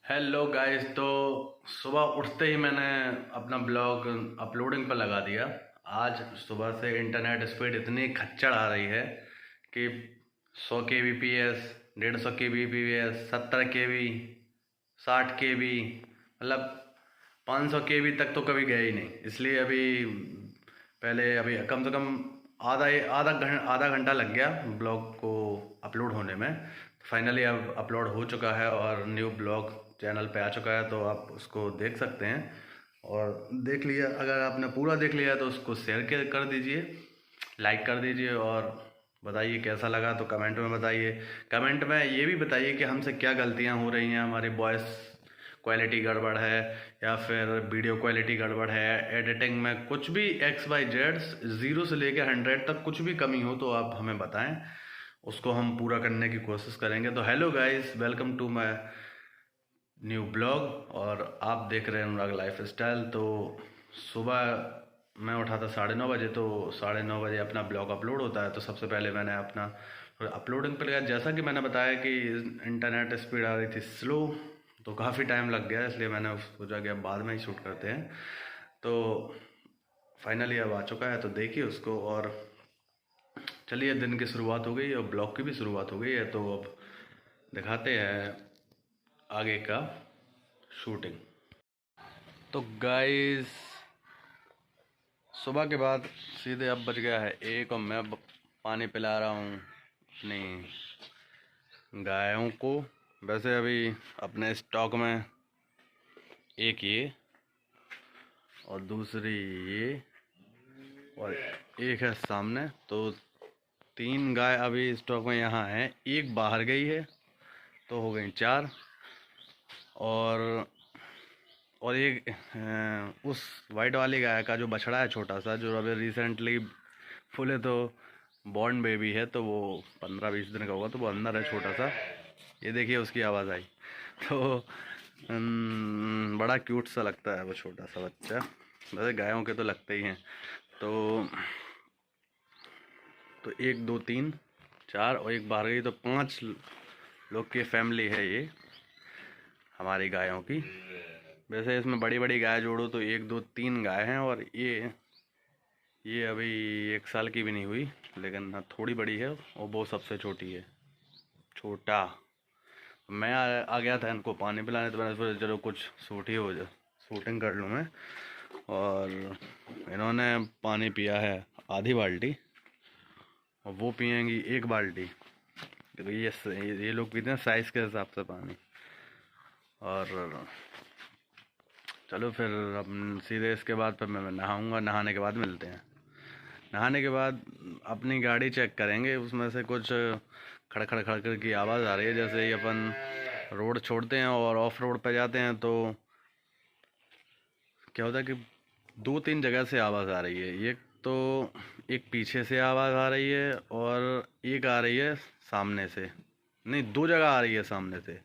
Hello guys. तो सुबह उठते ही मैंने अपना ब्लॉग अपलोडिंग पर लगा दिया। आज सुबह से इंटरनेट स्पीड इतनी खच्चड़ आ रही है कि 100 kbps, 150 kbps, 70 kb, 60 kb, मतलब 500 kb तक तो कभी गया ही नहीं। इसलिए अभी पहले अभी कम से कम आधा घंटा लग गया ब्लॉग को अपलोड होने में। फाइनली अब अपलोड हो चुका है और न्यू ब्लॉग चैनल पे आ चुका है, तो आप उसको देख सकते हैं। और देख लिया, अगर आपने पूरा देख लिया तो उसको शेयर कर दीजिए, लाइक कर दीजिए और बताइए कैसा लगा। तो कमेंट में बताइए। कमेंट में ये भी बताइए कि हमसे क्या गलतियां हो रही हैं, हमारी वॉइस क्वालिटी गड़बड़ है या फिर वीडियो क्वालिटी गड़बड़ है, एडिटिंग में कुछ भी XYZ 0 से लेकर 100 तक कुछ भी कमी हो तो आप हमें बताएं, उसको हम पूरा करने की कोशिश करेंगे। तो hello guys, welcome to my new blog और आप देख रहे हैं अनुराग लाइफ स्टाइल। तो सुबह मैं उठा था 9:30 बजे, तो 9:30 बजे अपना ब्लॉग अपलोड होता है। तो सबसे पहले मैंने अपना अपलोडिंग पर गया। जैसा कि मैंने बताया कि इंटरनेट स्पीड आ रही थी स्लो, तो काफ़ी टाइम लग गया, इसलिए मैंने सोचा कि अब बाद में ही शूट करते हैं। तो फाइनली अब आ चुका है, तो देखिए उसको। और चलिए, दिन की शुरुआत हो गई और ब्लॉग की भी शुरुआत हो गई है, तो अब दिखाते हैं आगे का शूटिंग। तो गाइस, सुबह के बाद सीधे अब बज गया है 1 और मैं अब पानी पिला रहा हूँ अपनी गायों को। वैसे अभी अपने स्टॉक में एक ये और दूसरी ये और एक है सामने, तो 3 गाय अभी स्टॉक में यहाँ हैं। एक बाहर गई है तो हो गई 4। और एक उस वाइट वाली गाय का जो बछड़ा है छोटा सा, जो अभी रिसेंटली फुले तो बॉर्न बेबी है, तो वो 15-20 दिन का होगा, तो वो अंदर है छोटा सा। ये देखिए उसकी आवाज़ आई। तो बड़ा क्यूट सा लगता है वो छोटा सा बच्चा। वैसे गायों के तो लगते ही हैं। तो 1 2 3 4 और एक बाहर गई, तो 5 लोग की फैमिली है ये हमारी गायों की। वैसे इसमें बड़ी बड़ी गाय जोड़ो तो 1 2 3 गाय हैं, और ये अभी 1 साल की भी नहीं हुई, लेकिन हाँ थोड़ी बड़ी है, और वो सबसे छोटी है, छोटा। मैं आ गया था इनको पानी पिलाने, तो मैंने सोचा चलो कुछ शूट ही हो जाए, शूटिंग कर लूँ मैं। और इन्होंने पानी पिया है आधी बाल्टी, और वो पियेंगी 1 बाल्टी। तो ये लोग पीते हैं साइज़ के हिसाब से पानी। और चलो फिर अब सीधे इसके बाद फिर मैं नहाऊंगा। नहाने के बाद मिलते हैं। नहाने के बाद अपनी गाड़ी चेक करेंगे, उसमें से कुछ खड़ खड़ खड़ खड़ की आवाज़ आ रही है। जैसे ही अपन रोड छोड़ते हैं और ऑफ रोड पे जाते हैं, तो क्या होता है कि 2-3 जगह से आवाज़ आ रही है। एक पीछे से आवाज़ आ रही है और एक आ रही है सामने से। नहीं, 2 जगह आ रही है सामने से।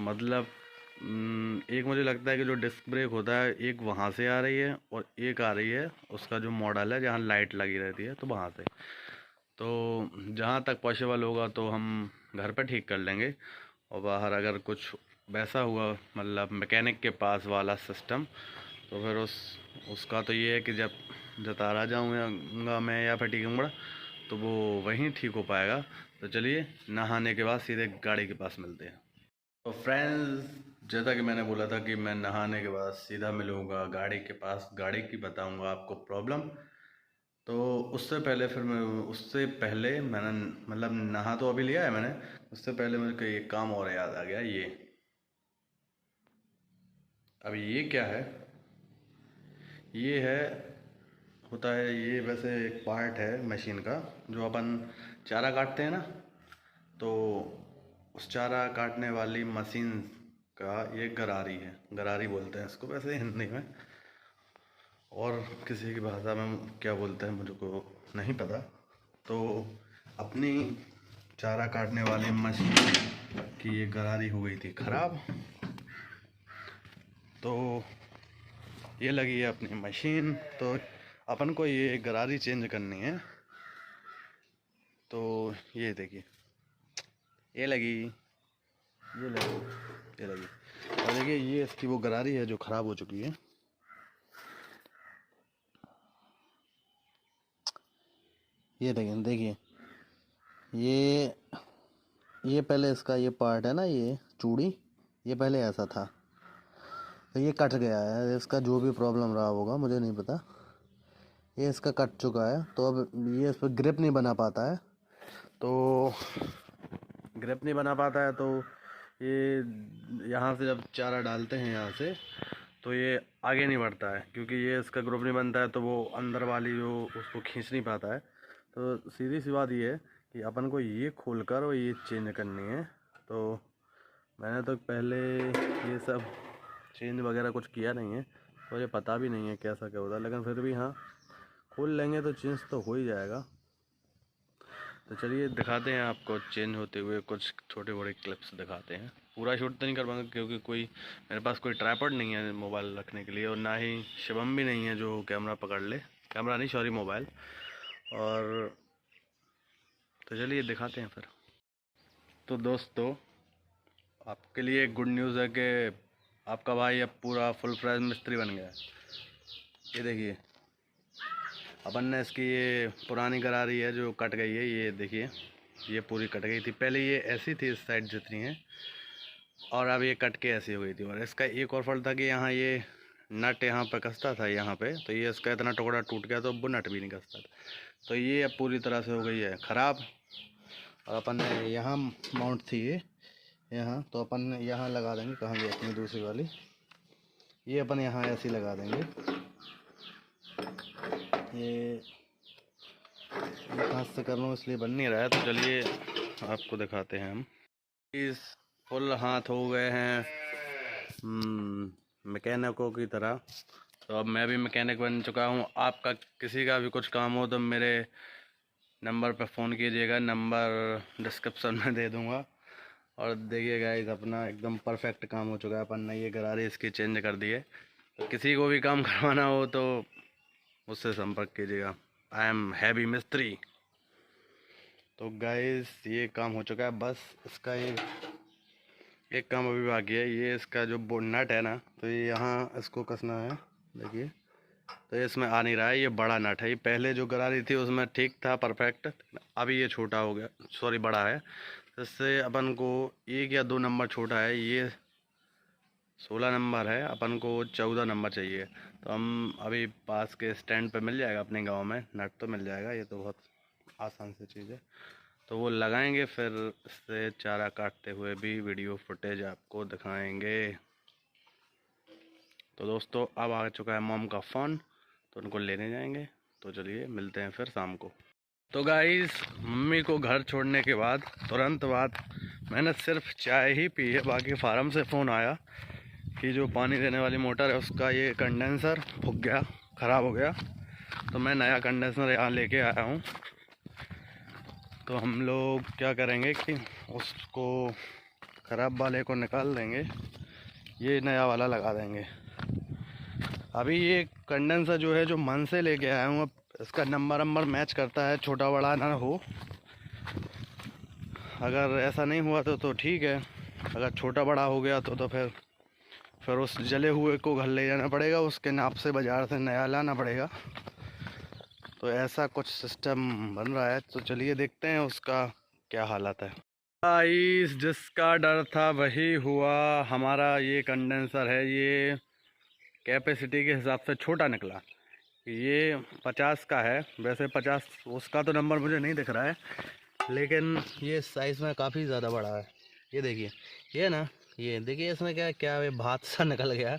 मतलब एक मुझे लगता है कि जो डिस्क ब्रेक होता है, एक वहाँ से आ रही है और एक आ रही है उसका जो मॉडल है जहाँ लाइट लगी रहती है, तो वहाँ से। तो जहाँ तक पॉसिबल होगा तो हम घर पे ठीक कर लेंगे। और बाहर अगर कुछ वैसा हुआ, मतलब मैकेनिक के पास वाला सिस्टम, तो फिर उसका तो ये है कि जब जतारा जाऊँगा मैं या फिर टीकमगढ़, तो वो वहीं ठीक हो पाएगा। तो चलिए, नहाने के बाद सीधे गाड़ी के पास मिलते हैं। तो फ्रेंड्स, जैसा कि मैंने बोला था कि मैं नहाने के बाद सीधा मिलूँगा गाड़ी के पास, गाड़ी की बताऊँगा आपको प्रॉब्लम। तो उससे पहले मैंने, मतलब नहा तो अभी लिया है मैंने, उससे पहले मुझे एक काम और याद आ गया। ये अब ये क्या है, ये है, होता है ये, वैसे एक पार्ट है मशीन का, जो अपन चारा काटते हैं ना, तो उस चारा काटने वाली मशीन का ये गरारी है। गरारी बोलते हैं इसको वैसे हिंदी में, और किसी की भाषा में क्या बोलते हैं मुझको नहीं पता। तो अपनी चारा काटने वाली मशीन की ये गरारी हो गई थी ख़राब। तो ये लगी है अपनी मशीन, तो अपन को ये गरारी चेंज करनी है। तो ये देखिए, ये लगी, ये लगी, ये लगी। और देखिए ये इसकी वो गरारी है जो ख़राब हो चुकी है। ये देखिए ये पहले इसका ये पार्ट है ना, ये चूड़ी, ये पहले ऐसा था, तो ये कट गया है। इसका जो भी प्रॉब्लम रहा होगा मुझे नहीं पता, ये इसका कट चुका है। तो अब ये इस पर ग्रिप नहीं बना पाता है, तो ग्रिप नहीं बना पाता है तो ये यहाँ से जब चारा डालते हैं यहाँ से, तो ये आगे नहीं बढ़ता है, क्योंकि ये इसका ग्रुप नहीं बनता है, तो वो अंदर वाली जो उसको खींच नहीं पाता है। तो सीधी सी बात ये है कि अपन को ये खोल कर और ये चेंज करनी है। तो मैंने तो पहले ये सब चेंज वगैरह कुछ किया नहीं है, तो मुझे पता भी नहीं है कैसा क्या होता है, लेकिन फिर भी हाँ, खोल लेंगे तो चेंज तो हो ही जाएगा। तो चलिए दिखाते हैं आपको चेंज होते हुए, कुछ छोटे बड़े क्लिप्स दिखाते हैं। पूरा शूट तो नहीं कर पाऊंगा क्योंकि मेरे पास कोई ट्राइपॉड नहीं है मोबाइल रखने के लिए, और ना ही शिवम भी नहीं है जो कैमरा पकड़ ले, कैमरा नहीं सॉरी मोबाइल। और तो चलिए दिखाते हैं फिर। तो दोस्तों आपके लिए एक गुड न्यूज़ है कि आपका भाई अब पूरा फुल फ्लेज मिस्त्री बन गया है। ये देखिए अपन ने इसकी ये पुरानी गरारी है जो कट गई है, ये देखिए ये पूरी कट गई थी। पहले ये ऐसी थी इस साइड जितनी है, और अब ये कट के ऐसी हो गई थी। और इसका एक और फल था कि यहाँ ये नट यहाँ पे कसता था यहाँ पे, तो ये इसका इतना टुकड़ा टूट गया तो वो नट भी नहीं कसता था। तो ये अब पूरी तरह से हो गई है ख़राब। और अपन ने यहाँ माउंट थी ये यहाँ, तो अपन यहाँ लगा देंगे। कहाँ गई अपनी दूसरी वाली, ये अपन यहाँ ऐसी लगा देंगे। ये हाथ से कर लूँ इसलिए बन नहीं रहा है, तो चलिए आपको दिखाते हैं हम। इस फुल हाथ हो गए हैं मैकेनिकों की तरह। तो अब मैं भी मैकेनिक बन चुका हूँ। आपका किसी का भी कुछ काम हो तो मेरे नंबर पर फ़ोन कीजिएगा, नंबर डिस्क्रिप्शन में दे दूँगा। और देखिए गाइस अपना एकदम परफेक्ट काम हो चुका है। अपन ने ये गरारे इसकी चेंज कर दी है। तो किसी को भी काम करवाना हो तो मुझसे संपर्क कीजिएगा। आई एम हैवी मिस्त्री। तो गाइस ये काम हो चुका है, बस इसका एक काम अभी बाकी है। ये इसका जो नट है ना, तो ये यहाँ इसको कसना है। देखिए तो ये इसमें आ नहीं रहा है, ये बड़ा नट है। ये पहले जो गरारी थी उसमें ठीक था परफेक्ट, अभी ये छोटा हो गया, सॉरी बड़ा है। इससे अपन को 1 या 2 नंबर छोटा है, ये 16 नंबर है, अपन को 14 नंबर चाहिए। तो हम अभी पास के स्टैंड पे मिल जाएगा अपने गांव में, नट तो मिल जाएगा, ये तो बहुत आसान सी चीज़ है। तो वो लगाएंगे, फिर इससे चारा काटते हुए भी वीडियो फुटेज आपको दिखाएंगे। तो दोस्तों अब आ चुका है मॉम का फ़ोन, तो उनको लेने जाएंगे। तो चलिए मिलते हैं फिर शाम को। तो गाइस मम्मी को घर छोड़ने के बाद तुरंत बाद मैंने सिर्फ चाय ही पी है। बाकी फार्म से फ़ोन आया कि जो पानी देने वाली मोटर है उसका ये कंडेंसर फूक गया, ख़राब हो गया। तो मैं नया कंडेंसर यहाँ लेके आया हूँ। तो हम लोग क्या करेंगे कि उसको ख़राब वाले को निकाल देंगे, ये नया वाला लगा देंगे। अभी ये कंडेंसर जो है जो मन से लेके आया हूँ, अब इसका नंबर मैच करता है, छोटा बड़ा ना हो। अगर ऐसा नहीं हुआ तो ठीक है, अगर छोटा बड़ा हो गया तो फिर उस जले हुए को घर ले जाना पड़ेगा, उसके नाप से बाज़ार से नया लाना पड़ेगा। तो ऐसा कुछ सिस्टम बन रहा है। तो चलिए देखते हैं उसका क्या हालत है। गाइस जिसका डर था वही हुआ। हमारा ये कंडेंसर है, ये कैपेसिटी के हिसाब से छोटा निकला। ये 50 का है, वैसे 50 उसका तो नंबर मुझे नहीं दिख रहा है, लेकिन ये साइज़ में काफ़ी ज़्यादा बड़ा है। ये देखिए ये ना, ये देखिए इसमें क्या ये भात सा निकल गया,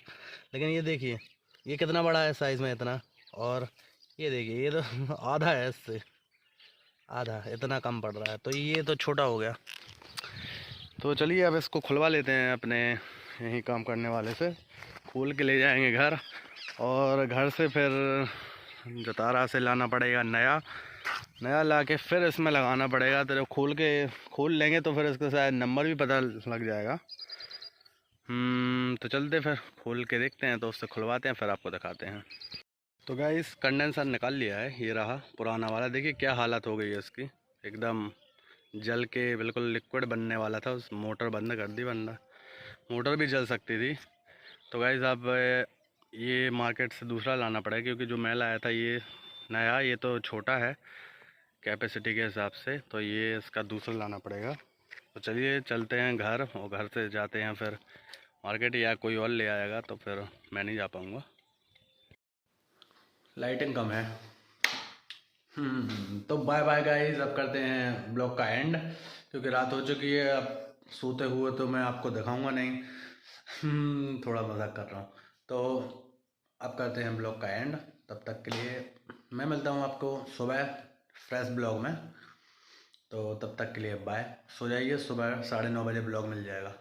लेकिन ये देखिए ये कितना बड़ा है साइज़ में इतना। और ये देखिए ये तो आधा है, इससे आधा, इतना कम पड़ रहा है, तो ये तो छोटा हो गया। तो चलिए अब इसको खुलवा लेते हैं अपने यहीं काम करने वाले से, खोल के ले जाएंगे घर, और घर से फिर जतारा से लाना पड़ेगा नया ला के फिर इसमें लगाना पड़ेगा। तो जब खोल लेंगे तो फिर इसका शायद नंबर भी पता लग जाएगा। तो चलते फिर खोल के देखते हैं, तो उससे खुलवाते हैं फिर आपको दिखाते हैं। तो गाइस कंडेंसर निकाल लिया है, ये रहा पुराना वाला। देखिए क्या हालत हो गई है इसकी, एकदम जल के बिल्कुल लिक्विड बनने वाला था। उस मोटर बंद कर दी, वरना मोटर भी जल सकती थी। तो गाइज़ अब ये मार्केट से दूसरा लाना पड़ेगा, क्योंकि जो मैं लाया था ये नया, ये तो छोटा है कैपेसिटी के हिसाब से, तो ये इसका दूसरा लाना पड़ेगा। तो चलिए चलते हैं घर, और घर से जाते हैं फिर मार्केट, या कोई और ले आएगा तो फिर मैं नहीं जा पाऊँगा। लाइटिंग कम है। तो बाय बाय गाइस, अब करते हैं ब्लॉग का एंड, क्योंकि रात हो चुकी है। अब सोते हुए तो मैं आपको दिखाऊंगा नहीं। थोड़ा मजाक कर रहा हूँ। तो अब करते हैं ब्लॉग का एंड। तब तक के लिए मैं मिलता हूँ आपको सुबह फ्रेश ब्लॉग में। तो तब तक के लिए बाय। सो जाइए, सुबह 9:30 बजे ब्लॉग मिल जाएगा।